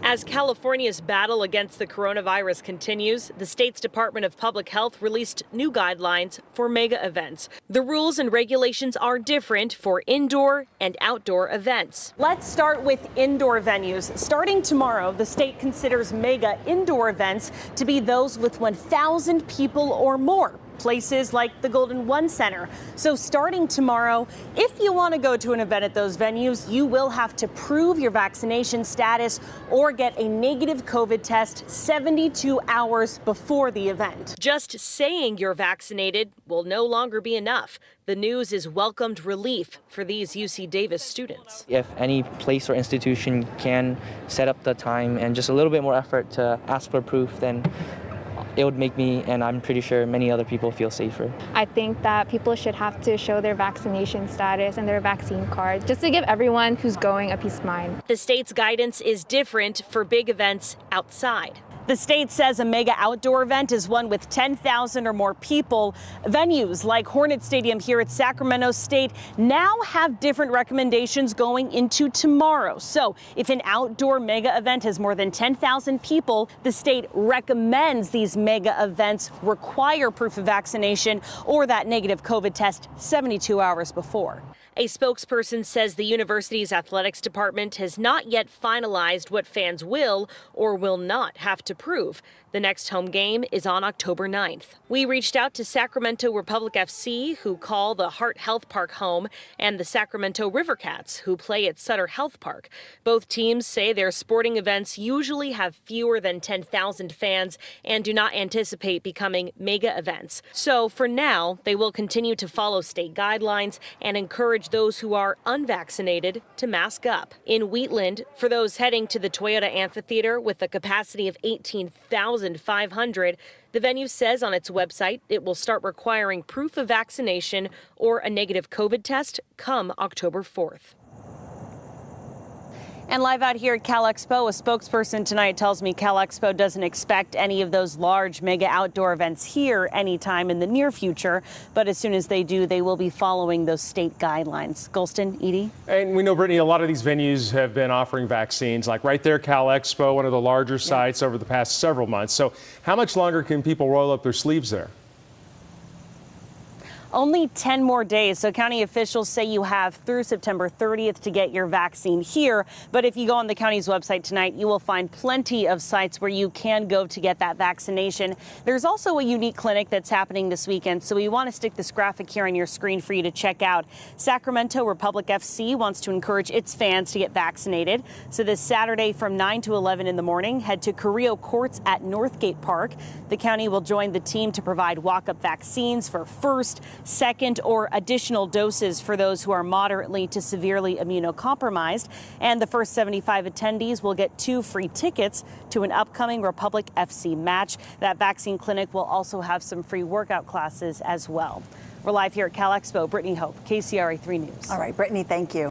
As California's battle against the coronavirus continues, the state's Department of Public Health released new guidelines for mega events. The rules and regulations are different for indoor and outdoor events. Let's start with indoor venues. Starting tomorrow, the state considers mega indoor events to be those with 1,000 people or more. Places like the Golden One Center. So starting tomorrow, if you want to go to an event at those venues, you will have to prove your vaccination status or get a negative COVID test 72 hours before the event. Just saying you're vaccinated will no longer be enough. The news is welcomed relief for these UC Davis students. If any place or institution can set up the time and just a little bit more effort to ask for proof, then it would make me, and I'm pretty sure many other people, feel safer. I think that people should have to show their vaccination status and their vaccine card just to give everyone who's going a peace of mind. The state's guidance is different for big events outside. The state says a mega outdoor event is one with 10,000 or more people. Venues like Hornet Stadium here at Sacramento State now have different recommendations going into tomorrow. So if an outdoor mega event has more than 10,000 people, the state recommends these mega events require proof of vaccination or that negative COVID test 72 hours before. A spokesperson says the university's athletics department has not yet finalized what fans will or will not have to prove. The next home game is on October 9th. We reached out to Sacramento Republic FC, who call the Hart Health Park home, and the Sacramento River Cats, who play at Sutter Health Park. Both teams say their sporting events usually have fewer than 10,000 fans and do not anticipate becoming mega events. So for now, they will continue to follow state guidelines and encourage those who are unvaccinated to mask up. In Wheatland, for those heading to the Toyota Amphitheater with a capacity of 18,500, the venue says on its website it will start requiring proof of vaccination or a negative COVID test come October 4th. And live out here at Cal Expo, a spokesperson tonight tells me Cal Expo doesn't expect any of those large mega outdoor events here anytime in the near future. But as soon as they do, they will be following those state guidelines. Golston, Edie? And we know, Brittany, a lot of these venues have been offering vaccines, like right there, Cal Expo, one of the larger sites over the past several months. So how much longer can people roll up their sleeves there? Only 10 more days. So county officials say you have through September 30th to get your vaccine here. But if you go on the county's website tonight, you will find plenty of sites where you can go to get that vaccination. There's also a unique clinic that's happening this weekend. So we want to stick this graphic here on your screen for you to check out. Sacramento Republic FC wants to encourage its fans to get vaccinated. So this Saturday from 9 to 11 in the morning, head to Carrillo Courts at Northgate Park. The county will join the team to provide walk-up vaccines for first, second, or additional doses for those who are moderately to severely immunocompromised. And the first 75 attendees will get 2 free tickets to an upcoming Republic FC match. That vaccine clinic will also have some free workout classes as well. We're live here at Cal Expo. Brittany Hope, KCRA 3 News. All right, Brittany, thank you.